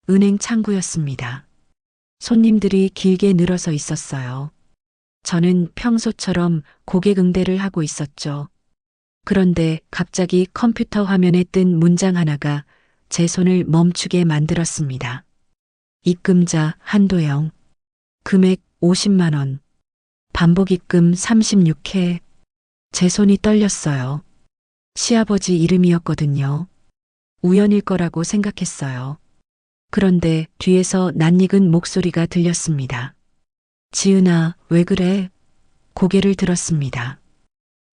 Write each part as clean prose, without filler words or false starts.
은행 창구였습니다. 손님들이 길게 늘어서 있었어요. 저는 평소처럼 고객 응대를 하고 있었죠. 그런데 갑자기 컴퓨터 화면에 뜬 문장 하나가 제 손을 멈추게 만들었습니다. 입금자 한도영. 금액 50만 원. 반복 입금 36회. 제 손이 떨렸어요. 시아버지 이름이었거든요. 우연일 거라고 생각했어요. 그런데 뒤에서 낯익은 목소리가 들렸습니다. 지은아, 왜 그래? 고개를 들었습니다.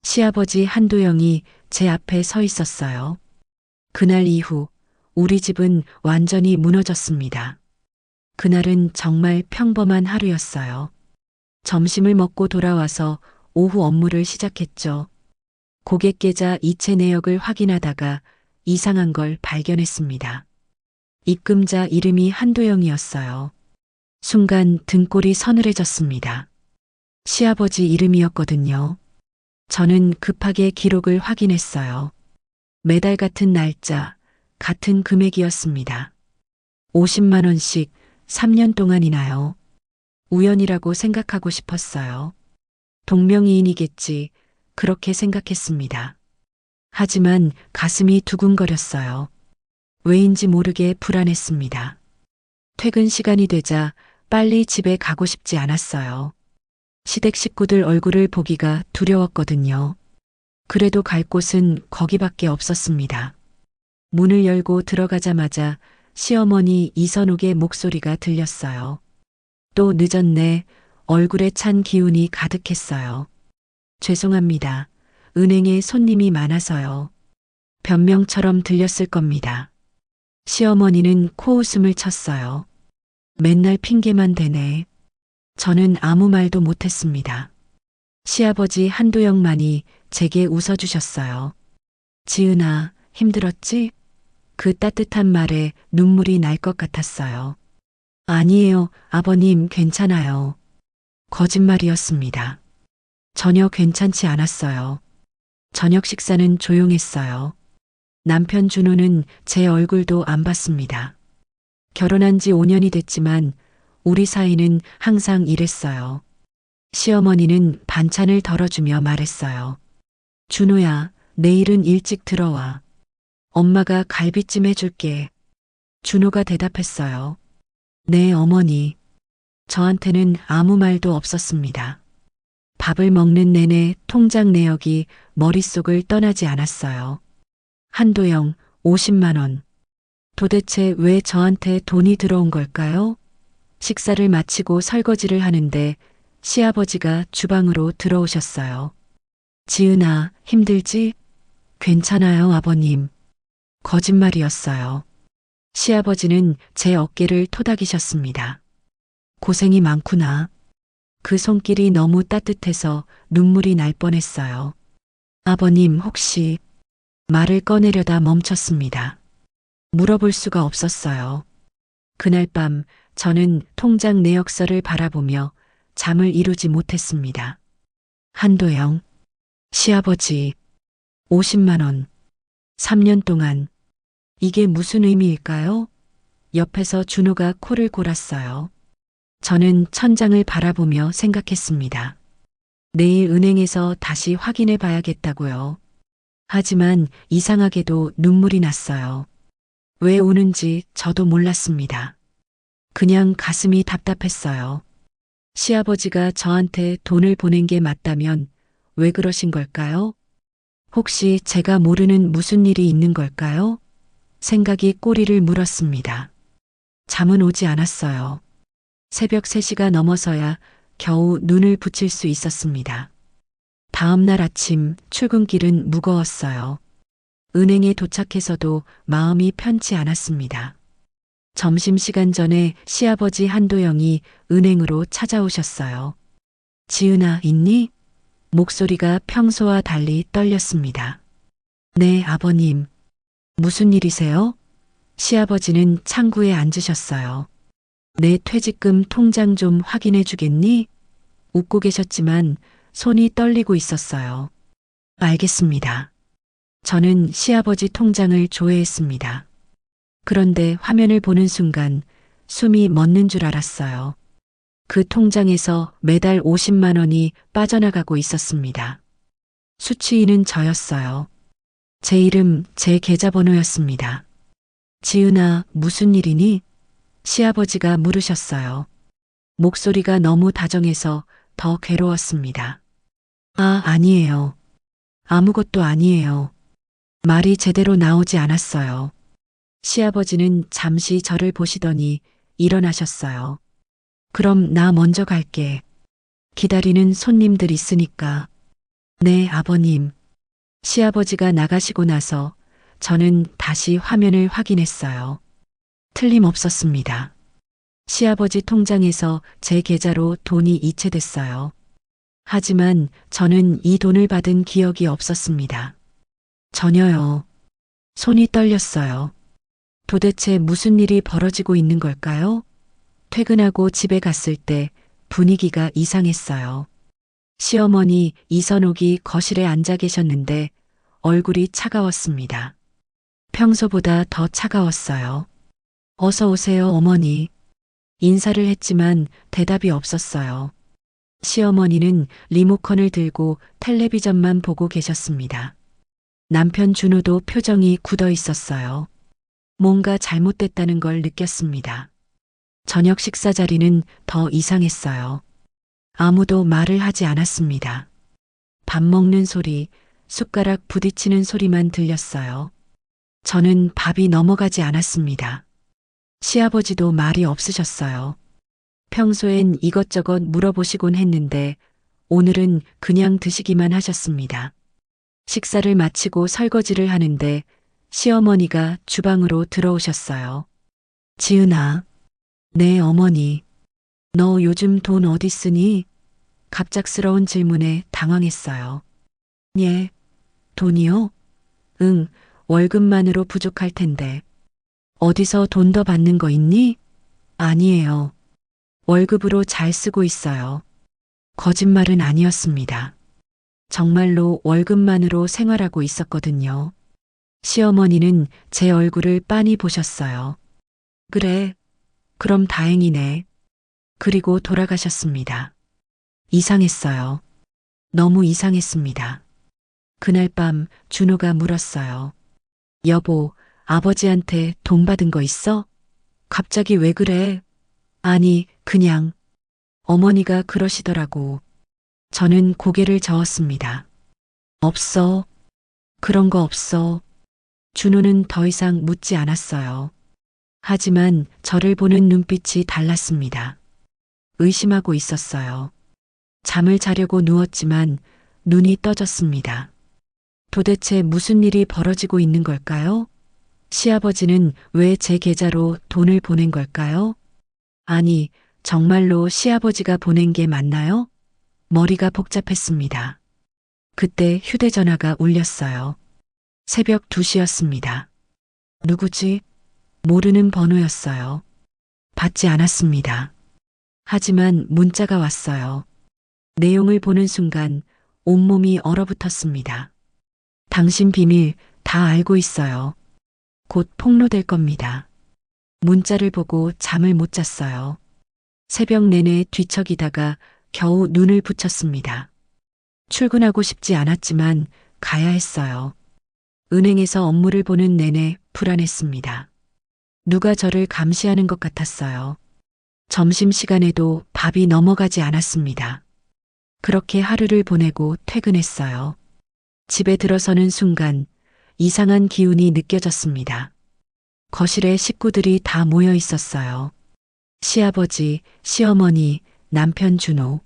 시아버지 한도영이 제 앞에 서 있었어요. 그날 이후 우리 집은 완전히 무너졌습니다. 그날은 정말 평범한 하루였어요. 점심을 먹고 돌아와서 오후 업무를 시작했죠. 고객 계좌 이체 내역을 확인하다가 이상한 걸 발견했습니다. 입금자 이름이 한도영이었어요. 순간 등골이 서늘해졌습니다. 시아버지 이름이었거든요. 저는 급하게 기록을 확인했어요. 매달 같은 날짜, 같은 금액이었습니다. 50만 원씩 3년 동안이나요. 우연이라고 생각하고 싶었어요. 동명이인이겠지, 그렇게 생각했습니다. 하지만 가슴이 두근거렸어요. 왜인지 모르게 불안했습니다. 퇴근 시간이 되자 빨리 집에 가고 싶지 않았어요. 시댁 식구들 얼굴을 보기가 두려웠거든요. 그래도 갈 곳은 거기밖에 없었습니다. 문을 열고 들어가자마자 시어머니 이선욱의 목소리가 들렸어요. 또 늦었네. 얼굴에 찬 기운이 가득했어요. 죄송합니다. 은행에 손님이 많아서요. 변명처럼 들렸을 겁니다. 시어머니는 코웃음을 쳤어요. 맨날 핑계만 대네. 저는 아무 말도 못했습니다. 시아버지 한도영만이 제게 웃어주셨어요. 지은아, 힘들었지? 그 따뜻한 말에 눈물이 날 것 같았어요. 아니에요, 아버님, 괜찮아요. 거짓말이었습니다. 전혀 괜찮지 않았어요. 저녁 식사는 조용했어요. 남편 준호는 제 얼굴도 안 봤습니다. 결혼한 지 5년이 됐지만 우리 사이는 항상 이랬어요. 시어머니는 반찬을 덜어주며 말했어요. 준호야, 내일은 일찍 들어와. 엄마가 갈비찜 해줄게. 준호가 대답했어요. 네, 어머니. 저한테는 아무 말도 없었습니다. 밥을 먹는 내내 통장 내역이 머릿속을 떠나지 않았어요. 한도영, 50만 원. 도대체 왜 저한테 돈이 들어온 걸까요? 식사를 마치고 설거지를 하는데 시아버지가 주방으로 들어오셨어요. 지은아, 힘들지? 괜찮아요, 아버님. 거짓말이었어요. 시아버지는 제 어깨를 토닥이셨습니다. 고생이 많구나. 그 손길이 너무 따뜻해서 눈물이 날 뻔했어요. 아버님, 혹시 말을 꺼내려다 멈췄습니다. 물어볼 수가 없었어요. 그날 밤 저는 통장 내역서를 바라보며 잠을 이루지 못했습니다. 한도영, 시아버지, 50만 원, 3년 동안. 이게 무슨 의미일까요? 옆에서 준호가 코를 골았어요. 저는 천장을 바라보며 생각했습니다. 내일 은행에서 다시 확인해 봐야겠다고요. 하지만 이상하게도 눈물이 났어요. 왜 우는지 저도 몰랐습니다. 그냥 가슴이 답답했어요. 시아버지가 저한테 돈을 보낸 게 맞다면 왜 그러신 걸까요? 혹시 제가 모르는 무슨 일이 있는 걸까요? 생각이 꼬리를 물었습니다. 잠은 오지 않았어요. 새벽 3시가 넘어서야 겨우 눈을 붙일 수 있었습니다. 다음 날 아침 출근길은 무거웠어요. 은행에 도착해서도 마음이 편치 않았습니다. 점심시간 전에 시아버지 한도영이 은행으로 찾아오셨어요. 지은아, 있니? 목소리가 평소와 달리 떨렸습니다. 네, 아버님. 무슨 일이세요? 시아버지는 창구에 앉으셨어요. 내 퇴직금 통장 좀 확인해 주겠니? 웃고 계셨지만 손이 떨리고 있었어요. 알겠습니다. 저는 시아버지 통장을 조회했습니다. 그런데 화면을 보는 순간 숨이 멎는 줄 알았어요. 그 통장에서 매달 50만 원이 빠져나가고 있었습니다. 수취인은 저였어요. 제 이름, 제 계좌번호였습니다. 지은아, 무슨 일이니? 시아버지가 물으셨어요. 목소리가 너무 다정해서 더 괴로웠습니다. 아, 아니에요. 아무것도 아니에요. 말이 제대로 나오지 않았어요. 시아버지는 잠시 저를 보시더니 일어나셨어요. 그럼 나 먼저 갈게. 기다리는 손님들 있으니까. 네, 아버님. 시아버지가 나가시고 나서 저는 다시 화면을 확인했어요. 틀림없었습니다. 시아버지 통장에서 제 계좌로 돈이 이체됐어요. 하지만 저는 이 돈을 받은 기억이 없었습니다. 전혀요. 손이 떨렸어요. 도대체 무슨 일이 벌어지고 있는 걸까요? 퇴근하고 집에 갔을 때 분위기가 이상했어요. 시어머니 이선옥이 거실에 앉아 계셨는데 얼굴이 차가웠습니다. 평소보다 더 차가웠어요. 어서 오세요, 어머니. 인사를 했지만 대답이 없었어요. 시어머니는 리모컨을 들고 텔레비전만 보고 계셨습니다. 남편 준호도 표정이 굳어 있었어요. 뭔가 잘못됐다는 걸 느꼈습니다. 저녁 식사 자리는 더 이상했어요. 아무도 말을 하지 않았습니다. 밥 먹는 소리, 숟가락 부딪히는 소리만 들렸어요. 저는 밥이 넘어가지 않았습니다. 시아버지도 말이 없으셨어요. 평소엔 이것저것 물어보시곤 했는데 오늘은 그냥 드시기만 하셨습니다. 식사를 마치고 설거지를 하는데 시어머니가 주방으로 들어오셨어요. 지은아. 네, 어머니. 너 요즘 돈 어디 쓰니? 갑작스러운 질문에 당황했어요. 예, 돈이요? 응, 월급만으로 부족할 텐데. 어디서 돈 더 받는 거 있니? 아니에요. 월급으로 잘 쓰고 있어요. 거짓말은 아니었습니다. 정말로 월급만으로 생활하고 있었거든요. 시어머니는 제 얼굴을 빤히 보셨어요. 그래, 그럼 다행이네. 그리고 돌아가셨습니다. 이상했어요. 너무 이상했습니다. 그날 밤 준호가 물었어요. 여보, 아버지한테 돈 받은 거 있어? 갑자기 왜 그래? 아니, 그냥. 어머니가 그러시더라고. 저는 고개를 저었습니다. 없어. 그런 거 없어. 준호는 더 이상 묻지 않았어요. 하지만 저를 보는 눈빛이 달랐습니다. 의심하고 있었어요. 잠을 자려고 누웠지만 눈이 떠졌습니다. 도대체 무슨 일이 벌어지고 있는 걸까요? 시아버지는 왜 제 계좌로 돈을 보낸 걸까요? 아니, 정말로 시아버지가 보낸 게 맞나요? 머리가 복잡했습니다. 그때 휴대전화가 울렸어요. 새벽 2시였습니다. 누구지? 모르는 번호였어요. 받지 않았습니다. 하지만 문자가 왔어요. 내용을 보는 순간 온몸이 얼어붙었습니다. 당신 비밀 다 알고 있어요. 곧 폭로될 겁니다. 문자를 보고 잠을 못 잤어요. 새벽 내내 뒤척이다가 겨우 눈을 붙였습니다. 출근하고 싶지 않았지만 가야 했어요. 은행에서 업무를 보는 내내 불안했습니다. 누가 저를 감시하는 것 같았어요. 점심시간에도 밥이 넘어가지 않았습니다. 그렇게 하루를 보내고 퇴근했어요. 집에 들어서는 순간 이상한 기운이 느껴졌습니다. 거실에 식구들이 다 모여 있었어요. 시아버지, 시어머니, 남편 준호.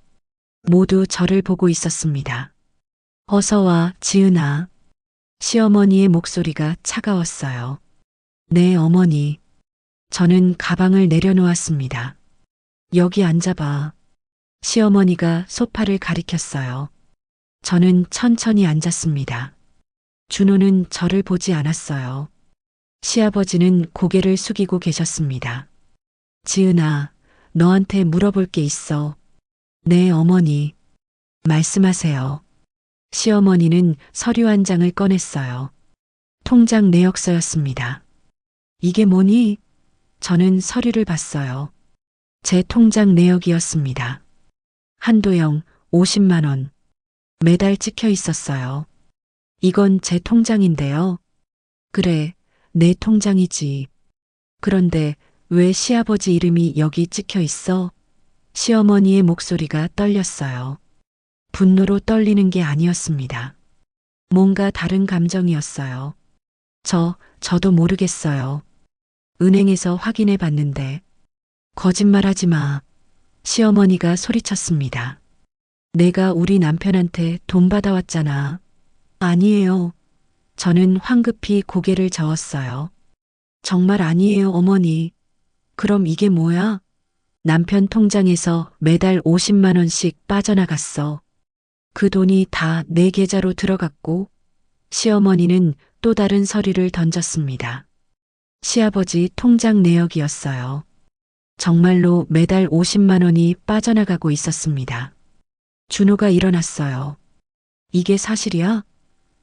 모두 저를 보고 있었습니다. 어서 와, 지은아. 시어머니의 목소리가 차가웠어요. 네, 어머니. 저는 가방을 내려놓았습니다. 여기 앉아봐. 시어머니가 소파를 가리켰어요. 저는 천천히 앉았습니다. 준호는 저를 보지 않았어요. 시아버지는 고개를 숙이고 계셨습니다. 지은아, 너한테 물어볼 게 있어. 네, 어머니. 말씀하세요. 시어머니는 서류 한 장을 꺼냈어요. 통장 내역서였습니다. 이게 뭐니? 저는 서류를 봤어요. 제 통장 내역이었습니다. 한도영 50만 원. 매달 찍혀 있었어요. 이건 제 통장인데요. 그래, 내 통장이지. 그런데 왜 시아버지 이름이 여기 찍혀 있어? 시어머니의 목소리가 떨렸어요. 분노로 떨리는 게 아니었습니다. 뭔가 다른 감정이었어요. 저도 모르겠어요. 은행에서 확인해 봤는데. 거짓말하지 마. 시어머니가 소리쳤습니다. 내가 우리 남편한테 돈 받아왔잖아. 아니에요. 저는 황급히 고개를 저었어요. 정말 아니에요, 어머니. 그럼 이게 뭐야? 남편 통장에서 매달 50만 원씩 빠져나갔어. 그 돈이 다 내 계좌로 들어갔고, 시어머니는 또 다른 서류를 던졌습니다. 시아버지 통장 내역이었어요. 정말로 매달 50만 원이 빠져나가고 있었습니다. 준호가 일어났어요. 이게 사실이야?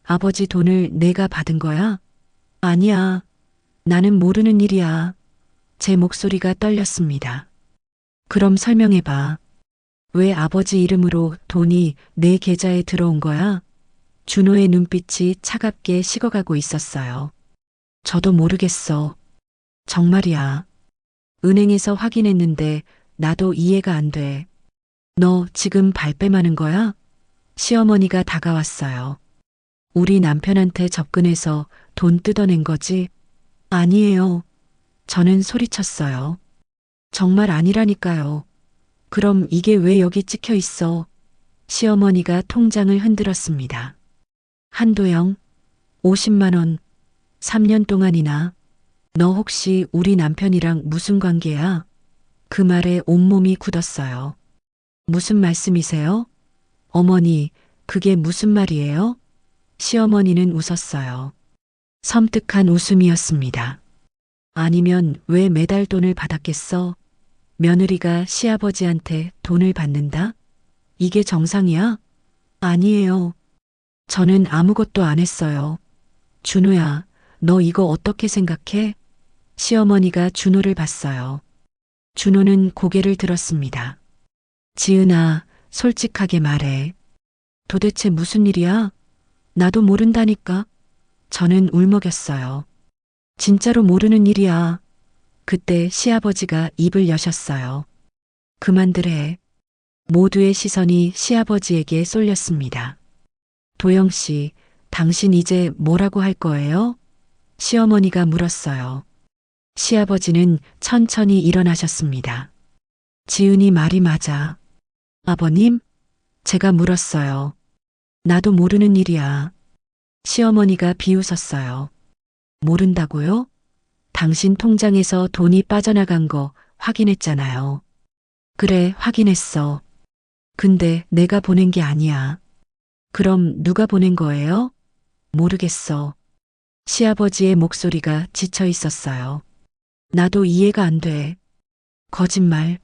아버지 돈을 내가 받은 거야? 아니야. 나는 모르는 일이야. 제 목소리가 떨렸습니다. 그럼 설명해봐. 왜 아버지 이름으로 돈이 내 계좌에 들어온 거야? 준호의 눈빛이 차갑게 식어가고 있었어요. 저도 모르겠어. 정말이야. 은행에서 확인했는데 나도 이해가 안 돼. 너 지금 발뺌하는 거야? 시어머니가 다가왔어요. 우리 남편한테 접근해서 돈 뜯어낸 거지? 아니에요. 저는 소리쳤어요. 정말 아니라니까요. 그럼 이게 왜 여기 찍혀 있어? 시어머니가 통장을 흔들었습니다. 한도영, 50만 원, 3년 동안이나. 너 혹시 우리 남편이랑 무슨 관계야? 그 말에 온몸이 굳었어요. 무슨 말씀이세요? 어머니, 그게 무슨 말이에요? 시어머니는 웃었어요. 섬뜩한 웃음이었습니다. 아니면 왜 매달 돈을 받았겠어? 며느리가 시아버지한테 돈을 받는다? 이게 정상이야? 아니에요. 저는 아무것도 안 했어요. 준호야, 너 이거 어떻게 생각해? 시어머니가 준호를 봤어요. 준호는 고개를 들었습니다. 지은아, 솔직하게 말해. 도대체 무슨 일이야? 나도 모른다니까. 저는 울먹였어요. 진짜로 모르는 일이야. 그때 시아버지가 입을 여셨어요. 그만들 해. 모두의 시선이 시아버지에게 쏠렸습니다. 도영 씨, 당신 이제 뭐라고 할 거예요? 시어머니가 물었어요. 시아버지는 천천히 일어나셨습니다. 지은이 말이 맞아. 아버님? 제가 물었어요. 나도 모르는 일이야. 시어머니가 비웃었어요. 모른다고요? 당신 통장에서 돈이 빠져나간 거 확인했잖아요. 그래, 확인했어. 근데 내가 보낸 게 아니야. 그럼 누가 보낸 거예요? 모르겠어. 시아버지의 목소리가 지쳐 있었어요. 나도 이해가 안 돼. 거짓말.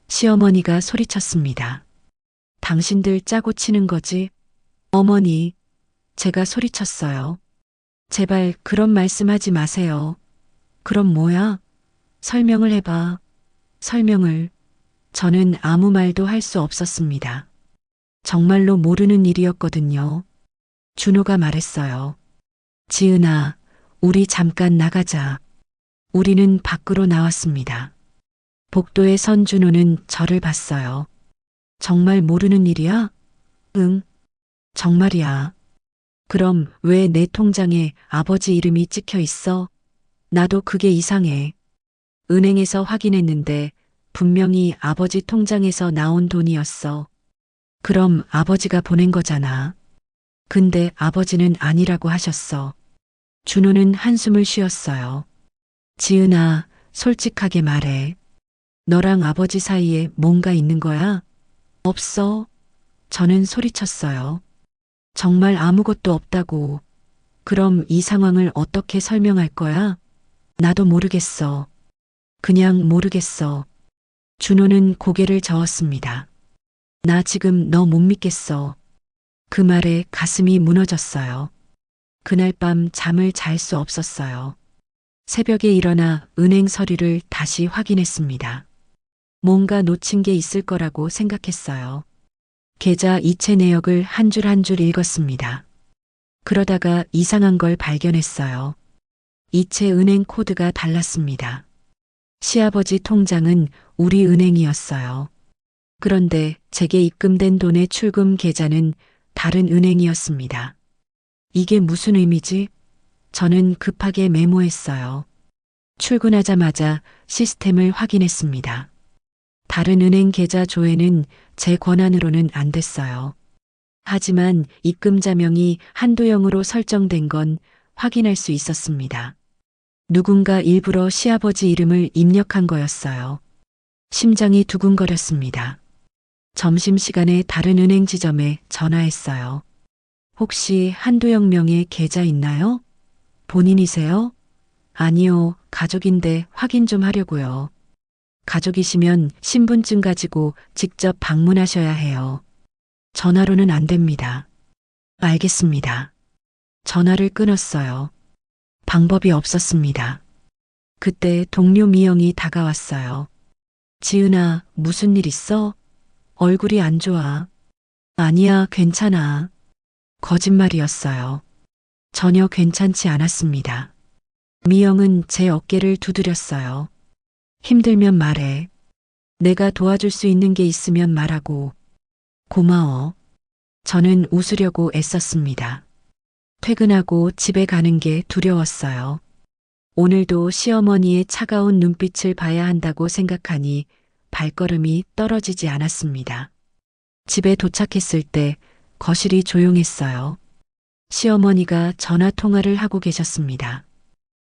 시어머니가 소리쳤습니다. 당신들 짜고 치는 거지? 어머니, 제가 소리쳤어요. 제발 그런 말씀하지 마세요. 그럼 뭐야? 설명을 해봐. 설명을. 저는 아무 말도 할 수 없었습니다. 정말로 모르는 일이었거든요. 준호가 말했어요. 지은아, 우리 잠깐 나가자. 우리는 밖으로 나왔습니다. 복도에 선 준호는 저를 봤어요. 정말 모르는 일이야? 응, 정말이야. 그럼 왜 내 통장에 아버지 이름이 찍혀 있어? 나도 그게 이상해. 은행에서 확인했는데 분명히 아버지 통장에서 나온 돈이었어. 그럼 아버지가 보낸 거잖아. 근데 아버지는 아니라고 하셨어. 준호는 한숨을 쉬었어요. 지은아, 솔직하게 말해. 너랑 아버지 사이에 뭔가 있는 거야? 없어. 저는 소리쳤어요. 정말 아무것도 없다고. 그럼 이 상황을 어떻게 설명할 거야? 나도 모르겠어. 그냥 모르겠어. 준호는 고개를 저었습니다. 나 지금 너 못 믿겠어. 그 말에 가슴이 무너졌어요. 그날 밤 잠을 잘 수 없었어요. 새벽에 일어나 은행 서류를 다시 확인했습니다. 뭔가 놓친 게 있을 거라고 생각했어요. 계좌 이체 내역을 한 줄 한 줄 읽었습니다. 그러다가 이상한 걸 발견했어요. 이체 은행 코드가 달랐습니다. 시아버지 통장은 우리 은행이었어요. 그런데 제게 입금된 돈의 출금 계좌는 다른 은행이었습니다. 이게 무슨 의미지? 저는 급하게 메모했어요. 출근하자마자 시스템을 확인했습니다. 다른 은행 계좌 조회는 제 권한으로는 안 됐어요. 하지만 입금자명이 한도영으로 설정된 건 확인할 수 있었습니다. 누군가 일부러 시아버지 이름을 입력한 거였어요. 심장이 두근거렸습니다. 점심시간에 다른 은행 지점에 전화했어요. 혹시 한도영 명의 계좌 있나요? 본인이세요? 아니요, 가족인데 확인 좀 하려고요. 가족이시면 신분증 가지고 직접 방문하셔야 해요. 전화로는 안 됩니다. 알겠습니다. 전화를 끊었어요. 방법이 없었습니다. 그때 동료 미영이 다가왔어요. 지은아, 무슨 일 있어? 얼굴이 안 좋아. 아니야, 괜찮아. 거짓말이었어요. 전혀 괜찮지 않았습니다. 미영은 제 어깨를 두드렸어요. 힘들면 말해. 내가 도와줄 수 있는 게 있으면 말하고. 고마워. 저는 웃으려고 애썼습니다. 퇴근하고 집에 가는 게 두려웠어요. 오늘도 시어머니의 차가운 눈빛을 봐야 한다고 생각하니 발걸음이 떨어지지 않았습니다. 집에 도착했을 때 거실이 조용했어요. 시어머니가 전화 통화를 하고 계셨습니다.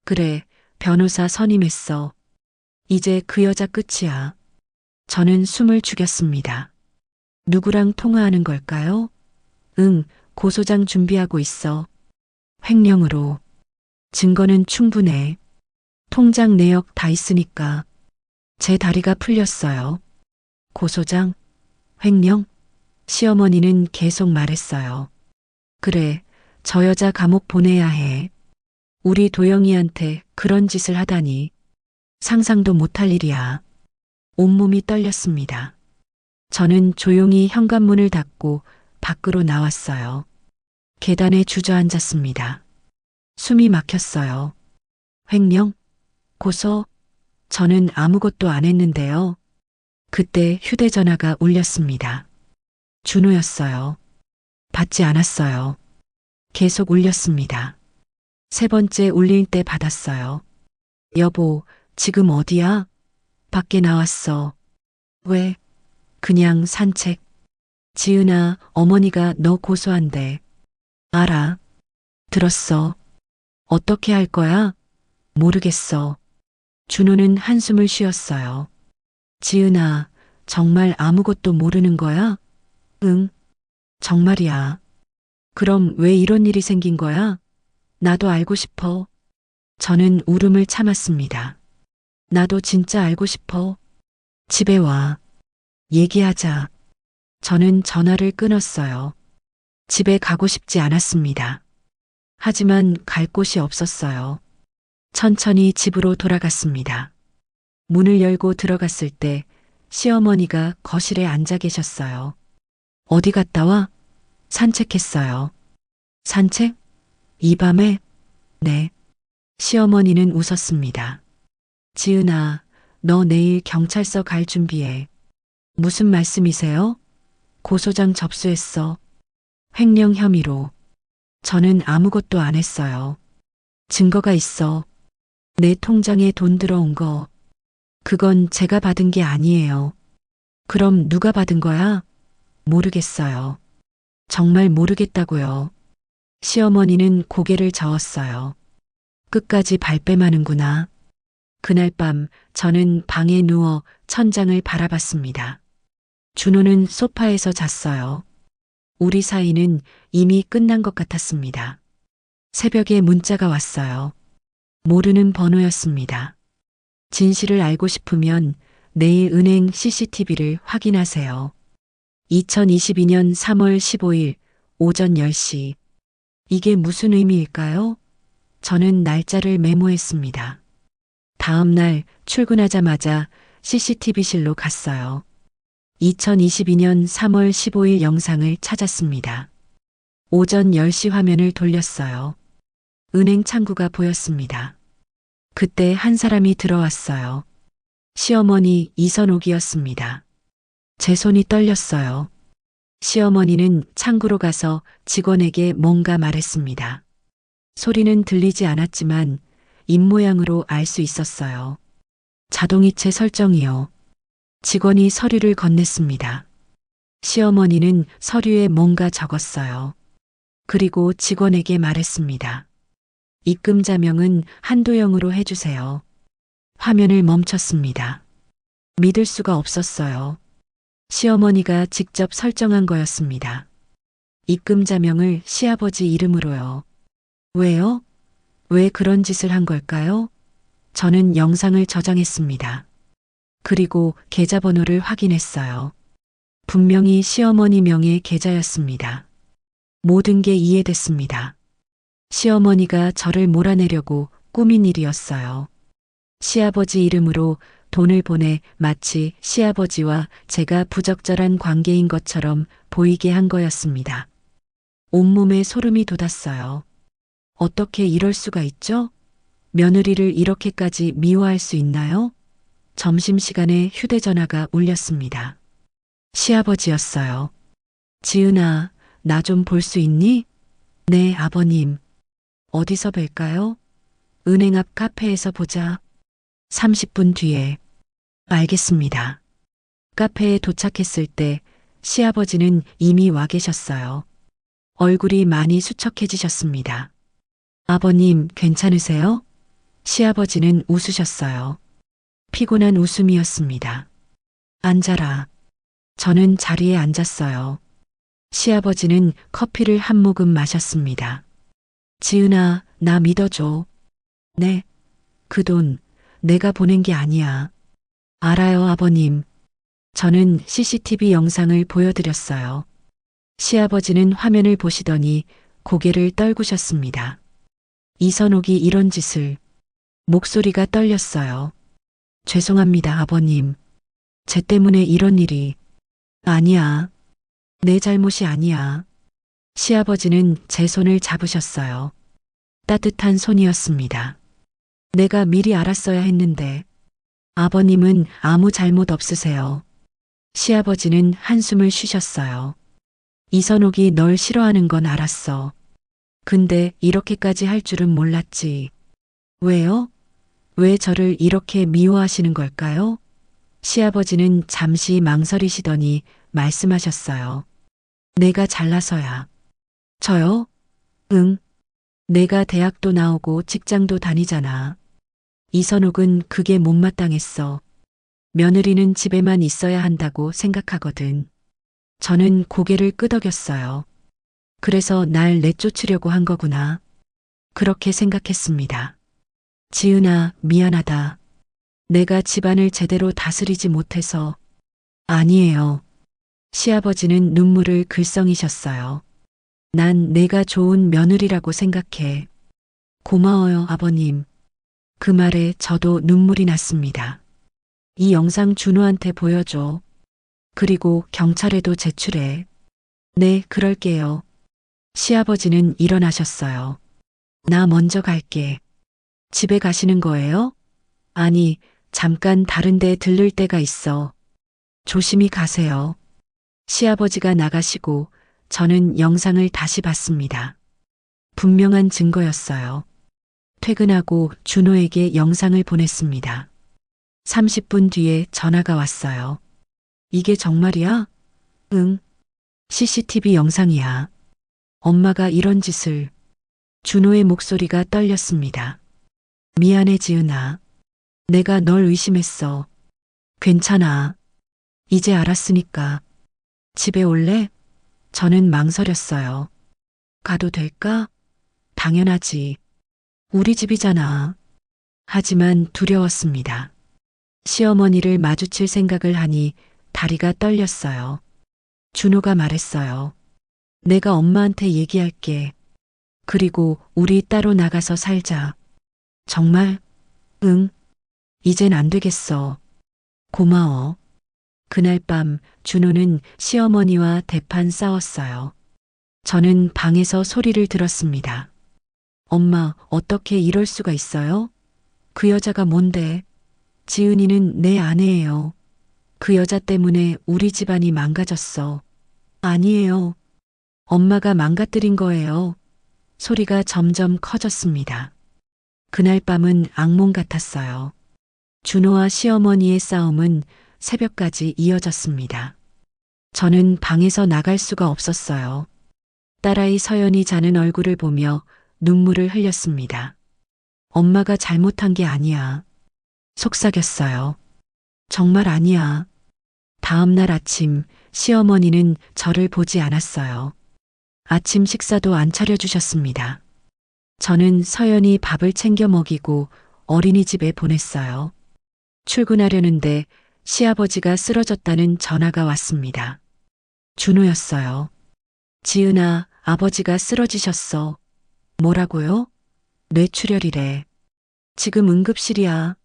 그래, 변호사 선임했어. 이제 그 여자 끝이야. 저는 숨을 죽였습니다. 누구랑 통화하는 걸까요? 응, 고소장 준비하고 있어. 횡령으로. 증거는 충분해. 통장 내역 다 있으니까. 제 다리가 풀렸어요. 고소장? 횡령? 시어머니는 계속 말했어요. 그래, 저 여자 감옥 보내야 해. 우리 도영이한테 그런 짓을 하다니. 상상도 못할 일이야. 온몸이 떨렸습니다. 저는 조용히 현관문을 닫고 밖으로 나왔어요. 계단에 주저앉았습니다. 숨이 막혔어요. 횡령? 고소? 저는 아무것도 안 했는데요. 그때 휴대전화가 울렸습니다. 준호였어요. 받지 않았어요. 계속 울렸습니다. 세 번째 울릴 때 받았어요. 여보, 지금 어디야? 밖에 나왔어. 왜? 그냥 산책. 지은아, 어머니가 너 고소한대. 알아. 들었어. 어떻게 할 거야? 모르겠어. 준호는 한숨을 쉬었어요. 지은아, 정말 아무것도 모르는 거야? 응. 정말이야. 그럼 왜 이런 일이 생긴 거야? 나도 알고 싶어. 저는 울음을 참았습니다. 나도 진짜 알고 싶어. 집에 와. 얘기하자. 저는 전화를 끊었어요. 집에 가고 싶지 않았습니다. 하지만 갈 곳이 없었어요. 천천히 집으로 돌아갔습니다. 문을 열고 들어갔을 때 시어머니가 거실에 앉아 계셨어요. 어디 갔다 와? 산책했어요. 산책? 이 밤에? 네. 시어머니는 웃었습니다. 지은아, 너 내일 경찰서 갈 준비해. 무슨 말씀이세요? 고소장 접수했어. 횡령 혐의로. 저는 아무것도 안 했어요. 증거가 있어. 내 통장에 돈 들어온 거. 그건 제가 받은 게 아니에요. 그럼 누가 받은 거야? 모르겠어요. 정말 모르겠다고요. 시어머니는 고개를 저었어요. 끝까지 발뺌하는구나. 그날 밤 저는 방에 누워 천장을 바라봤습니다. 준호는 소파에서 잤어요. 우리 사이는 이미 끝난 것 같았습니다. 새벽에 문자가 왔어요. 모르는 번호였습니다. 진실을 알고 싶으면 내일 은행 CCTV를 확인하세요. 2022년 3월 15일 오전 10시. 이게 무슨 의미일까요? 저는 날짜를 메모했습니다. 다음 날 출근하자마자 CCTV실로 갔어요. 2022년 3월 15일 영상을 찾았습니다. 오전 10시 화면을 돌렸어요. 은행 창구가 보였습니다. 그때 한 사람이 들어왔어요. 시어머니 이선옥이었습니다. 제 손이 떨렸어요. 시어머니는 창구로 가서 직원에게 뭔가 말했습니다. 소리는 들리지 않았지만 입모양으로 알 수 있었어요. 자동이체 설정이요. 직원이 서류를 건넸습니다. 시어머니는 서류에 뭔가 적었어요. 그리고 직원에게 말했습니다. 입금 자명은 한도영으로 해주세요. 화면을 멈췄습니다. 믿을 수가 없었어요. 시어머니가 직접 설정한 거였습니다. 입금 자명을 시아버지 이름으로요. 왜요? 왜 그런 짓을 한 걸까요? 저는 영상을 저장했습니다. 그리고 계좌번호를 확인했어요. 분명히 시어머니 명의 계좌였습니다. 모든 게 이해됐습니다. 시어머니가 저를 몰아내려고 꾸민 일이었어요. 시아버지 이름으로 돈을 보내 마치 시아버지와 제가 부적절한 관계인 것처럼 보이게 한 거였습니다. 온몸에 소름이 돋았어요. 어떻게 이럴 수가 있죠? 며느리를 이렇게까지 미워할 수 있나요? 점심시간에 휴대전화가 울렸습니다. 시아버지였어요. 지은아, 나 좀 볼 수 있니? 네, 아버님. 어디서 뵐까요? 은행 앞 카페에서 보자. 30분 뒤에. 알겠습니다. 카페에 도착했을 때 시아버지는 이미 와 계셨어요. 얼굴이 많이 수척해지셨습니다. 아버님, 괜찮으세요? 시아버지는 웃으셨어요. 피곤한 웃음이었습니다. 앉아라. 저는 자리에 앉았어요. 시아버지는 커피를 한 모금 마셨습니다. 지은아, 나 믿어줘. 네. 그 돈 내가 보낸 게 아니야. 알아요, 아버님. 저는 CCTV 영상을 보여드렸어요. 시아버지는 화면을 보시더니 고개를 떨구셨습니다. 이선옥이 이런 짓을. 목소리가 떨렸어요. 죄송합니다, 아버님. 제 때문에 이런 일이. 아니야. 내 잘못이 아니야. 시아버지는 제 손을 잡으셨어요. 따뜻한 손이었습니다. 내가 미리 알았어야 했는데. 아버님은 아무 잘못 없으세요. 시아버지는 한숨을 쉬셨어요. 이선옥이 널 싫어하는 건 알았어. 근데 이렇게까지 할 줄은 몰랐지. 왜요? 왜 저를 이렇게 미워하시는 걸까요? 시아버지는 잠시 망설이시더니 말씀하셨어요. 내가 잘나서야. 저요? 응. 내가 대학도 나오고 직장도 다니잖아. 이선옥은 그게 못마땅했어. 며느리는 집에만 있어야 한다고 생각하거든. 저는 고개를 끄덕였어요. 그래서 날 내쫓으려고 한 거구나. 그렇게 생각했습니다. 지은아, 미안하다. 내가 집안을 제대로 다스리지 못해서. 아니에요. 시아버지는 눈물을 글썽이셨어요. 난 내가 좋은 며느리라고 생각해. 고마워요, 아버님. 그 말에 저도 눈물이 났습니다. 이 영상 준호한테 보여줘. 그리고 경찰에도 제출해. 네, 그럴게요. 시아버지는 일어나셨어요. 나 먼저 갈게. 집에 가시는 거예요? 아니, 잠깐 다른 데 들를 데가 있어. 조심히 가세요. 시아버지가 나가시고 저는 영상을 다시 봤습니다. 분명한 증거였어요. 퇴근하고 준호에게 영상을 보냈습니다. 30분 뒤에 전화가 왔어요. 이게 정말이야? 응. CCTV 영상이야. 엄마가 이런 짓을. 준호의 목소리가 떨렸습니다. 미안해, 지은아. 내가 널 의심했어. 괜찮아. 이제 알았으니까. 집에 올래? 저는 망설였어요. 가도 될까? 당연하지. 우리 집이잖아. 하지만 두려웠습니다. 시어머니를 마주칠 생각을 하니 다리가 떨렸어요. 준호가 말했어요. 내가 엄마한테 얘기할게. 그리고 우리 따로 나가서 살자. 정말? 응. 이젠 안 되겠어. 고마워. 그날 밤 준호는 시어머니와 대판 싸웠어요. 저는 방에서 소리를 들었습니다. 엄마, 어떻게 이럴 수가 있어요? 그 여자가 뭔데? 지은이는 내 아내예요. 그 여자 때문에 우리 집안이 망가졌어. 아니에요. 엄마가 망가뜨린 거예요. 소리가 점점 커졌습니다. 그날 밤은 악몽 같았어요. 준호와 시어머니의 싸움은 새벽까지 이어졌습니다. 저는 방에서 나갈 수가 없었어요. 딸아이 서연이 자는 얼굴을 보며 눈물을 흘렸습니다. 엄마가 잘못한 게 아니야. 속삭였어요. 정말 아니야. 다음 날 아침 시어머니는 저를 보지 않았어요. 아침 식사도 안 차려주셨습니다. 저는 서연이 밥을 챙겨 먹이고 어린이집에 보냈어요. 출근하려는데 시아버지가 쓰러졌다는 전화가 왔습니다. 준호였어요. 지은아, 아버지가 쓰러지셨어. 뭐라고요? 뇌출혈이래. 지금 응급실이야.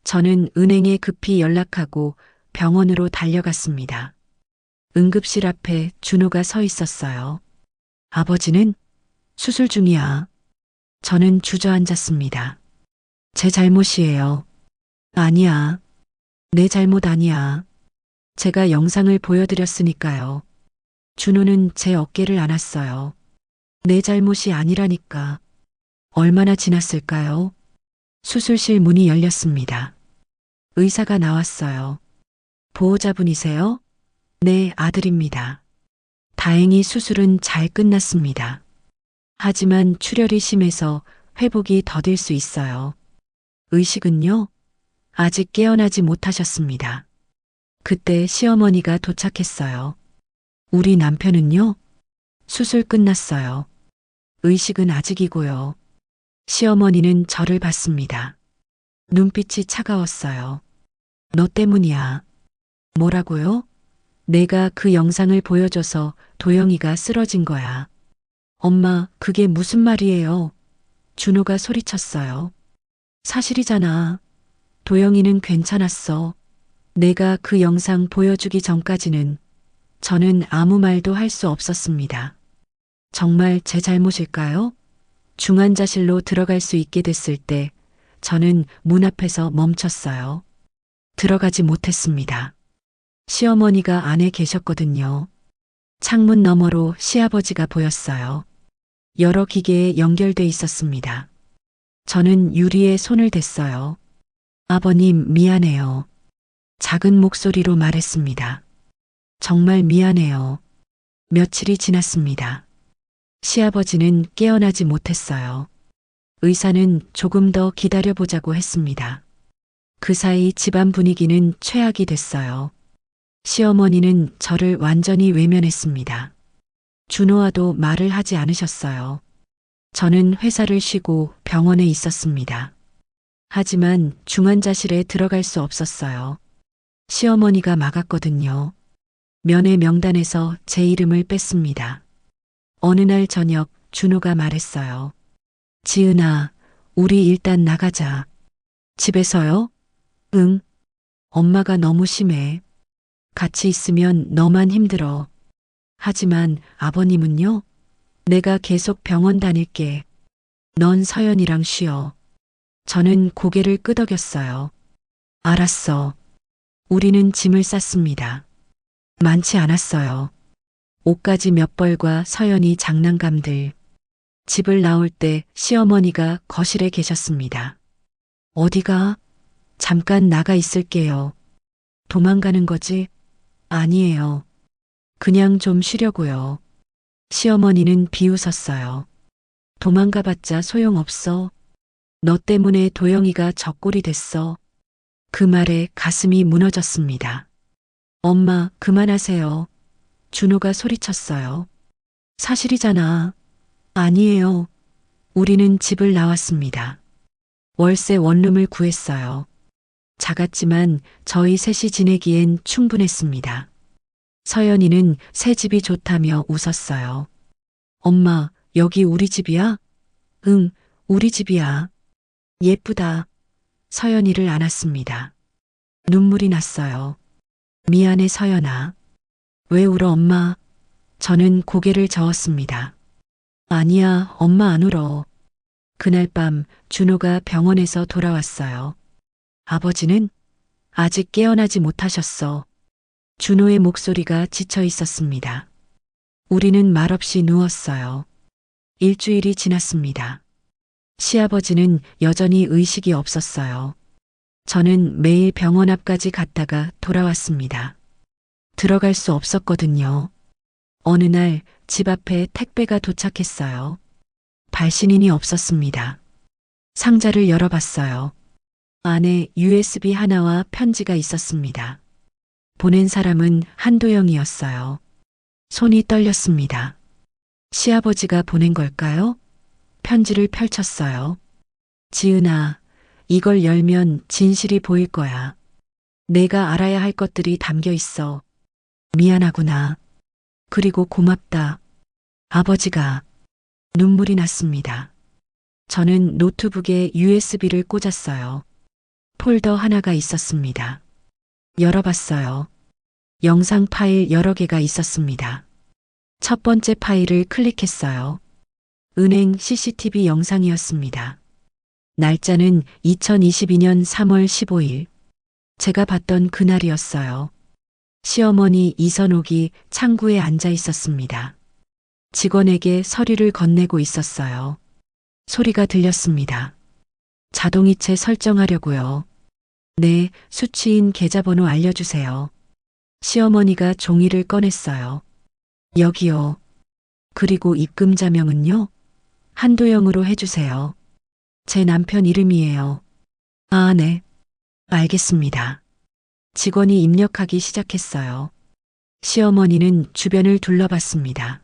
저는 은행에 급히 연락하고 병원으로 달려갔습니다. 응급실 앞에 준호가 서 있었어요. 아버지는 수술 중이야. 저는 주저앉았습니다. 제 잘못이에요. 아니야. 내 잘못 아니야. 제가 영상을 보여드렸으니까요. 준호는 제 어깨를 안았어요. 내 잘못이 아니라니까. 얼마나 지났을까요? 수술실 문이 열렸습니다. 의사가 나왔어요. 보호자분이세요? 네, 아들입니다. 다행히 수술은 잘 끝났습니다. 하지만 출혈이 심해서 회복이 더딜 수 있어요. 의식은요? 아직 깨어나지 못하셨습니다. 그때 시어머니가 도착했어요. 우리 남편은요? 수술 끝났어요. 의식은 아직이고요. 시어머니는 저를 봤습니다. 눈빛이 차가웠어요. 너 때문이야. 뭐라고요? 내가 그 영상을 보여줘서 도영이가 쓰러진 거야. 엄마, 그게 무슨 말이에요? 준호가 소리쳤어요. 사실이잖아. 도영이는 괜찮았어. 내가 그 영상 보여주기 전까지는 저는 아무 말도 할 수 없었습니다. 정말 제 잘못일까요? 중환자실로 들어갈 수 있게 됐을 때 저는 문 앞에서 멈췄어요. 들어가지 못했습니다. 시어머니가 안에 계셨거든요. 창문 너머로 시아버지가 보였어요. 여러 기계에 연결돼 있었습니다. 저는 유리에 손을 댔어요. 아버님, 미안해요. 작은 목소리로 말했습니다. 정말 미안해요. 며칠이 지났습니다. 시아버지는 깨어나지 못했어요. 의사는 조금 더 기다려보자고 했습니다. 그 사이 집안 분위기는 최악이 됐어요. 시어머니는 저를 완전히 외면했습니다. 준호와도 말을 하지 않으셨어요. 저는 회사를 쉬고 병원에 있었습니다. 하지만 중환자실에 들어갈 수 없었어요. 시어머니가 막았거든요. 면회 명단에서 제 이름을 뺐습니다. 어느 날 저녁 준호가 말했어요. 지은아, 우리 일단 나가자. 집에서요? 응. 엄마가 너무 심해. 같이 있으면 너만 힘들어. 하지만 아버님은요? 내가 계속 병원 다닐게. 넌 서연이랑 쉬어. 저는 고개를 끄덕였어요. 알았어. 우리는 짐을 쌌습니다. 많지 않았어요. 옷가지 몇 벌과 서연이 장난감들. 집을 나올 때 시어머니가 거실에 계셨습니다. 어디가? 잠깐 나가 있을게요. 도망가는 거지? 아니에요. 그냥 좀 쉬려고요. 시어머니는 비웃었어요. 도망가봤자 소용없어. 너 때문에 도영이가 젖골이 됐어. 그 말에 가슴이 무너졌습니다. 엄마, 그만하세요. 준호가 소리쳤어요. 사실이잖아. 아니에요. 우리는 집을 나왔습니다. 월세 원룸을 구했어요. 작았지만 저희 셋이 지내기엔 충분했습니다. 서연이는 새 집이 좋다며 웃었어요. 엄마, 여기 우리 집이야? 응, 우리 집이야. 예쁘다. 서연이를 안았습니다. 눈물이 났어요. 미안해, 서연아. 왜 울어, 엄마? 저는 고개를 저었습니다. 아니야, 엄마 안 울어. 그날 밤 준호가 병원에서 돌아왔어요. 아버지는 아직 깨어나지 못하셨어. 준호의 목소리가 지쳐 있었습니다. 우리는 말없이 누웠어요. 일주일이 지났습니다. 시아버지는 여전히 의식이 없었어요. 저는 매일 병원 앞까지 갔다가 돌아왔습니다. 들어갈 수 없었거든요. 어느 날 집 앞에 택배가 도착했어요. 발신인이 없었습니다. 상자를 열어봤어요. 안에 USB 하나와 편지가 있었습니다. 보낸 사람은 한도영이었어요. 손이 떨렸습니다. 시아버지가 보낸 걸까요? 편지를 펼쳤어요. 지은아, 이걸 열면 진실이 보일 거야. 내가 알아야 할 것들이 담겨 있어. 미안하구나. 그리고 고맙다. 아버지가. 눈물이 났습니다. 저는 노트북에 USB를 꽂았어요. 폴더 하나가 있었습니다. 열어봤어요. 영상 파일 여러 개가 있었습니다. 첫 번째 파일을 클릭했어요. 은행 CCTV 영상이었습니다. 날짜는 2022년 3월 15일. 제가 봤던 그날이었어요. 시어머니 이선옥이 창구에 앉아 있었습니다. 직원에게 서류를 건네고 있었어요. 소리가 들렸습니다. 자동이체 설정하려고요. 네, 수취인 계좌번호 알려주세요. 시어머니가 종이를 꺼냈어요. 여기요. 그리고 입금 자명은요? 한도영으로 해주세요. 제 남편 이름이에요. 아, 네. 알겠습니다. 직원이 입력하기 시작했어요. 시어머니는 주변을 둘러봤습니다.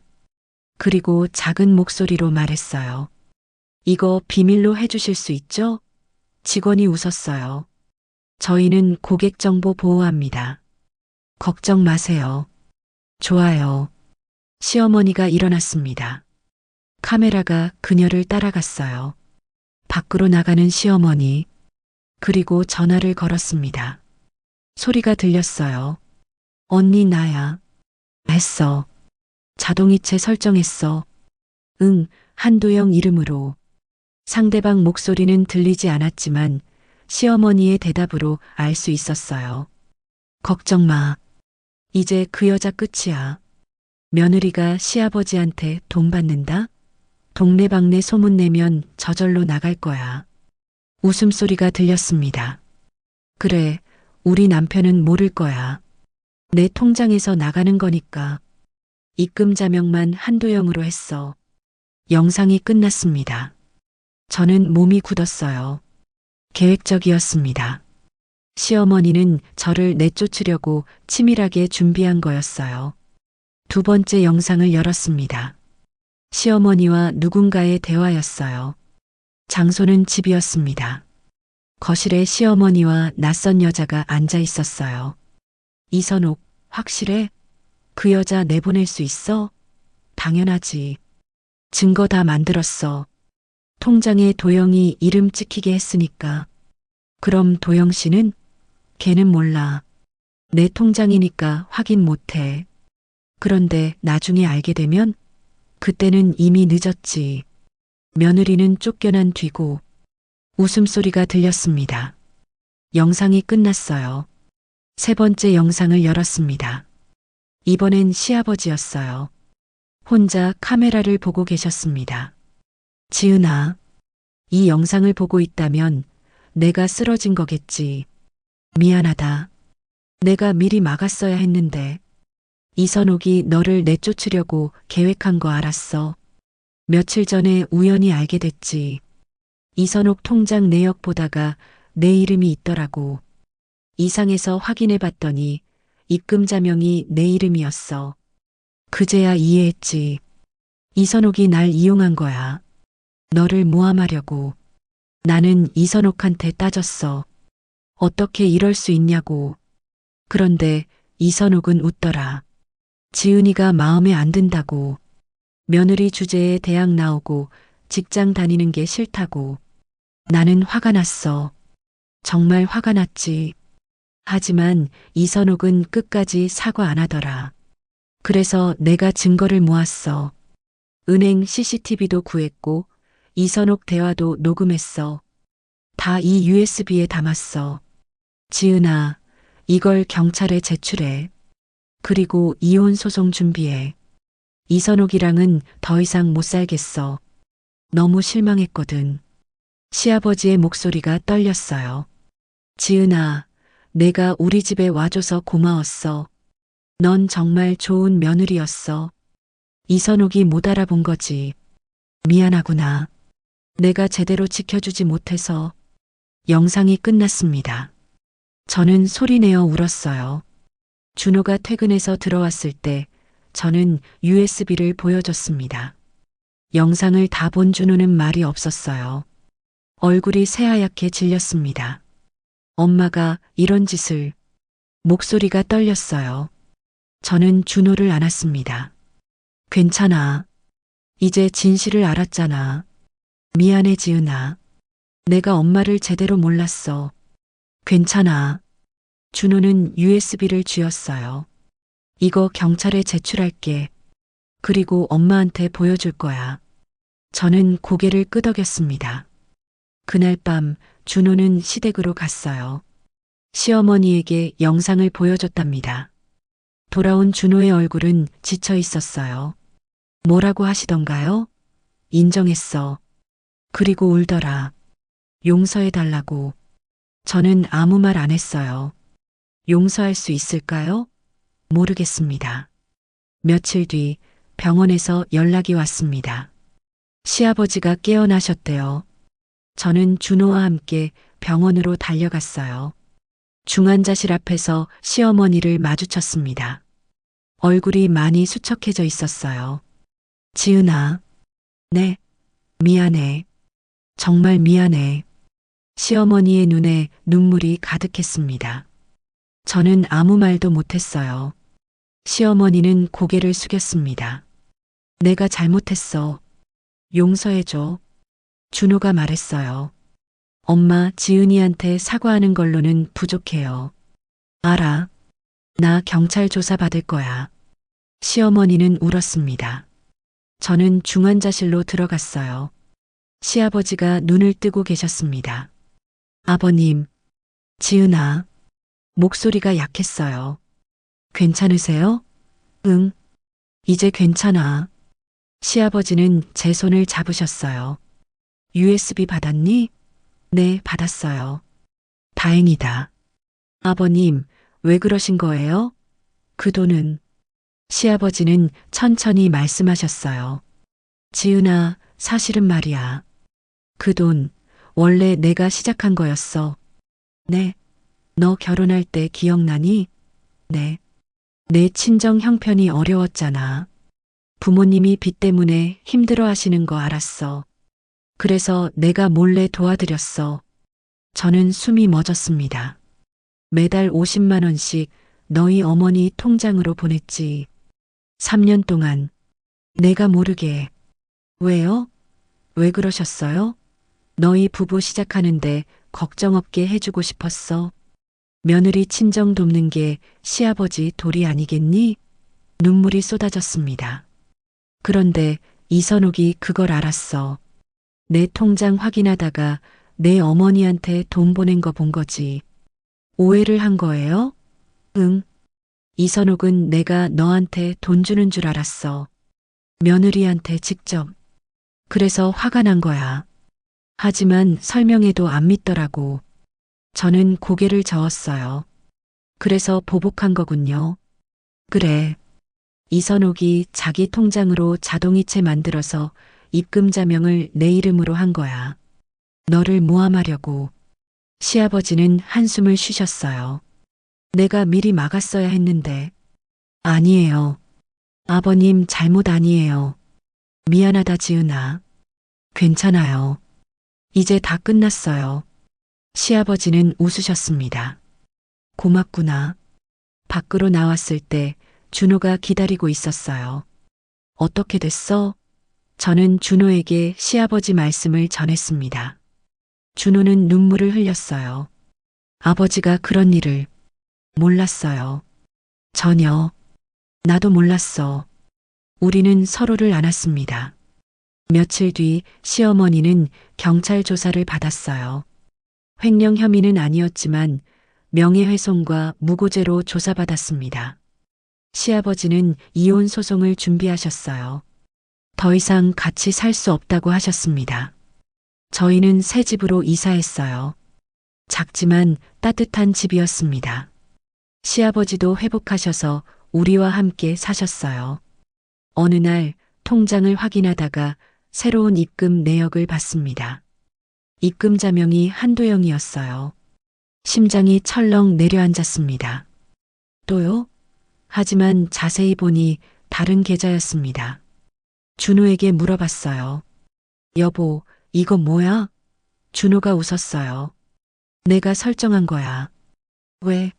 그리고 작은 목소리로 말했어요. 이거 비밀로 해주실 수 있죠? 직원이 웃었어요. 저희는 고객 정보 보호합니다. 걱정 마세요. 좋아요. 시어머니가 일어났습니다. 카메라가 그녀를 따라갔어요. 밖으로 나가는 시어머니. 그리고 전화를 걸었습니다. 소리가 들렸어요. 언니 나야. 했어. 자동이체 설정했어. 응, 한도영 이름으로. 상대방 목소리는 들리지 않았지만 시어머니의 대답으로 알 수 있었어요. 걱정 마. 이제 그 여자 끝이야. 며느리가 시아버지한테 돈 받는다? 동네방네 소문내면 저절로 나갈 거야. 웃음소리가 들렸습니다. 그래, 우리 남편은 모를 거야. 내 통장에서 나가는 거니까. 입금 자명만 한도영으로 했어. 영상이 끝났습니다. 저는 몸이 굳었어요. 계획적이었습니다. 시어머니는 저를 내쫓으려고 치밀하게 준비한 거였어요. 두 번째 영상을 열었습니다. 시어머니와 누군가의 대화였어요. 장소는 집이었습니다. 거실에 시어머니와 낯선 여자가 앉아 있었어요. 이선옥, 확실해? 그 여자 내보낼 수 있어? 당연하지. 증거 다 만들었어. 통장에 도영이 이름 찍히게 했으니까. 그럼 도영 씨는? 걔는 몰라. 내 통장이니까 확인 못해. 그런데 나중에 알게 되면? 그때는 이미 늦었지. 며느리는 쫓겨난 뒤고. 웃음소리가 들렸습니다. 영상이 끝났어요. 세 번째 영상을 열었습니다. 이번엔 시아버지였어요. 혼자 카메라를 보고 계셨습니다. 지은아, 이 영상을 보고 있다면 내가 쓰러진 거겠지. 미안하다. 내가 미리 막았어야 했는데. 이선옥이 너를 내쫓으려고 계획한 거 알았어. 며칠 전에 우연히 알게 됐지. 이선옥 통장 내역 보다가 내 이름이 있더라고. 이상해서 확인해 봤더니 입금 자명이 내 이름이었어. 그제야 이해했지. 이선옥이 날 이용한 거야. 너를 모함하려고. 나는 이선옥한테 따졌어. 어떻게 이럴 수 있냐고. 그런데 이선옥은 웃더라. 지은이가 마음에 안 든다고. 며느리 주제에 대학 나오고 직장 다니는 게 싫다고. 나는 화가 났어. 정말 화가 났지. 하지만 이선옥은 끝까지 사과 안 하더라. 그래서 내가 증거를 모았어. 은행 CCTV도 구했고 이선옥 대화도 녹음했어. 다 이 USB에 담았어. 지은아, 이걸 경찰에 제출해. 그리고 이혼 소송 준비해. 이선옥이랑은 더 이상 못 살겠어. 너무 실망했거든. 시아버지의 목소리가 떨렸어요. 지은아, 내가 우리 집에 와줘서 고마웠어. 넌 정말 좋은 며느리였어. 이선옥이 못 알아본 거지. 미안하구나. 내가 제대로 지켜주지 못해서. 영상이 끝났습니다. 저는 소리내어 울었어요. 준호가 퇴근해서 들어왔을 때 저는 USB를 보여줬습니다. 영상을 다 본 준호는 말이 없었어요. 얼굴이 새하얗게 질렸습니다. 엄마가 이런 짓을. 목소리가 떨렸어요. 저는 준호를 안았습니다. 괜찮아. 이제 진실을 알았잖아. 미안해 지은아. 내가 엄마를 제대로 몰랐어. 괜찮아. 준호는 USB를 쥐었어요. 이거 경찰에 제출할게. 그리고 엄마한테 보여줄 거야. 저는 고개를 끄덕였습니다. 그날 밤 준호는 시댁으로 갔어요. 시어머니에게 영상을 보여줬답니다. 돌아온 준호의 얼굴은 지쳐 있었어요. 뭐라고 하시던가요? 인정했어. 그리고 울더라. 용서해달라고. 저는 아무 말 안 했어요. 용서할 수 있을까요? 모르겠습니다. 며칠 뒤 병원에서 연락이 왔습니다. 시아버지가 깨어나셨대요. 저는 준호와 함께 병원으로 달려갔어요. 중환자실 앞에서 시어머니를 마주쳤습니다. 얼굴이 많이 수척해져 있었어요. 지은아. 네. 미안해. 정말 미안해. 시어머니의 눈에 눈물이 가득했습니다. 저는 아무 말도 못했어요. 시어머니는 고개를 숙였습니다. 내가 잘못했어. 용서해줘. 준호가 말했어요. 엄마, 지은이한테 사과하는 걸로는 부족해요. 알아. 나 경찰 조사 받을 거야. 시어머니는 울었습니다. 저는 중환자실로 들어갔어요. 시아버지가 눈을 뜨고 계셨습니다. 아버님. 지은아. 목소리가 약했어요. 괜찮으세요? 응. 이제 괜찮아. 시아버지는 제 손을 잡으셨어요. USB 받았니? 네, 받았어요. 다행이다. 아버님, 왜 그러신 거예요? 그 돈은. 시아버지는 천천히 말씀하셨어요. 지은아, 사실은 말이야. 그 돈, 원래 내가 시작한 거였어. 네. 너 결혼할 때 기억나니? 네. 내 친정 형편이 어려웠잖아. 부모님이 빚 때문에 힘들어 하시는 거 알았어. 그래서 내가 몰래 도와드렸어. 저는 숨이 멎었습니다. 매달 50만 원씩 너희 어머니 통장으로 보냈지. 3년 동안. 내가 모르게. 왜요? 왜 그러셨어요? 너희 부부 시작하는데 걱정 없게 해주고 싶었어. 며느리 친정 돕는 게 시아버지 도리 아니겠니? 눈물이 쏟아졌습니다. 그런데 이선옥이 그걸 알았어. 내 통장 확인하다가 내 어머니한테 돈 보낸 거 본 거지. 오해를 한 거예요? 응. 이선옥은 내가 너한테 돈 주는 줄 알았어. 며느리한테 직접. 그래서 화가 난 거야. 하지만 설명해도 안 믿더라고. 저는 고개를 저었어요. 그래서 보복한 거군요. 그래. 이선옥이 자기 통장으로 자동이체 만들어서 입금 자명을 내 이름으로 한 거야. 너를 모함하려고. 시아버지는 한숨을 쉬셨어요. 내가 미리 막았어야 했는데. 아니에요. 아버님 잘못 아니에요. 미안하다 지은아. 괜찮아요. 이제 다 끝났어요. 시아버지는 웃으셨습니다. 고맙구나. 밖으로 나왔을 때 준호가 기다리고 있었어요. 어떻게 됐어? 저는 준호에게 시아버지 말씀을 전했습니다. 준호는 눈물을 흘렸어요. 아버지가 그런 일을 몰랐어요. 전혀. 나도 몰랐어. 우리는 서로를 안았습니다. 며칠 뒤 시어머니는 경찰 조사를 받았어요. 횡령 혐의는 아니었지만 명예훼손과 무고죄로 조사받았습니다. 시아버지는 이혼 소송을 준비하셨어요. 더 이상 같이 살 수 없다고 하셨습니다. 저희는 새 집으로 이사했어요. 작지만 따뜻한 집이었습니다. 시아버지도 회복하셔서 우리와 함께 사셨어요. 어느 날 통장을 확인하다가 새로운 입금 내역을 받습니다. 입금 자명이 한도영이었어요. 심장이 철렁 내려앉았습니다. 또요? 하지만 자세히 보니 다른 계좌였습니다. 준호에게 물어봤어요. 여보, 이거 뭐야? 준호가 웃었어요. 내가 설정한 거야. 왜?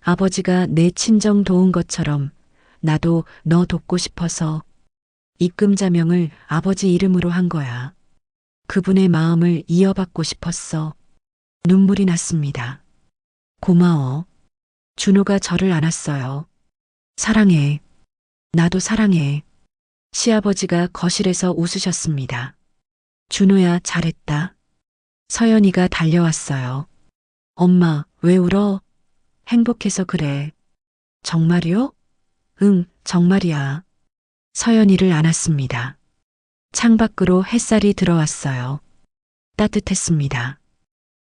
아버지가 내 친정 도운 것처럼 나도 너 돕고 싶어서 입금 자명을 아버지 이름으로 한 거야. 그분의 마음을 이어받고 싶었어. 눈물이 났습니다. 고마워. 준호가 저를 안았어요. 사랑해. 나도 사랑해. 시아버지가 거실에서 웃으셨습니다. 준호야, 잘했다. 서연이가 달려왔어요. 엄마, 왜 울어? 행복해서 그래. 정말이요? 응, 정말이야. 서연이를 안았습니다. 창밖으로 햇살이 들어왔어요. 따뜻했습니다.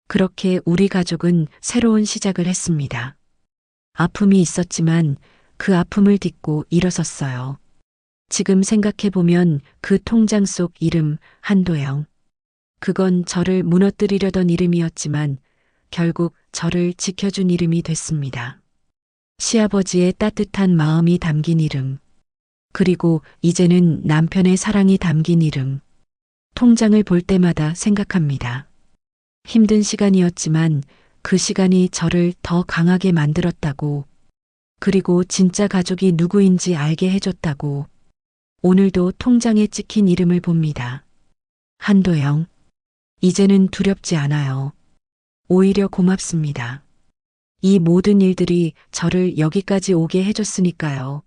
그렇게 우리 가족은 새로운 시작을 했습니다. 아픔이 있었지만 그 아픔을 딛고 일어섰어요. 지금 생각해보면 그 통장 속 이름 한도영. 그건 저를 무너뜨리려던 이름이었지만 결국 저를 지켜준 이름이 됐습니다. 시아버지의 따뜻한 마음이 담긴 이름. 그리고 이제는 남편의 사랑이 담긴 이름. 통장을 볼 때마다 생각합니다. 힘든 시간이었지만 그 시간이 저를 더 강하게 만들었다고. 그리고 진짜 가족이 누구인지 알게 해줬다고. 오늘도 통장에 찍힌 이름을 봅니다. 한도영. 이제는 두렵지 않아요. 오히려 고맙습니다. 이 모든 일들이 저를 여기까지 오게 해줬으니까요.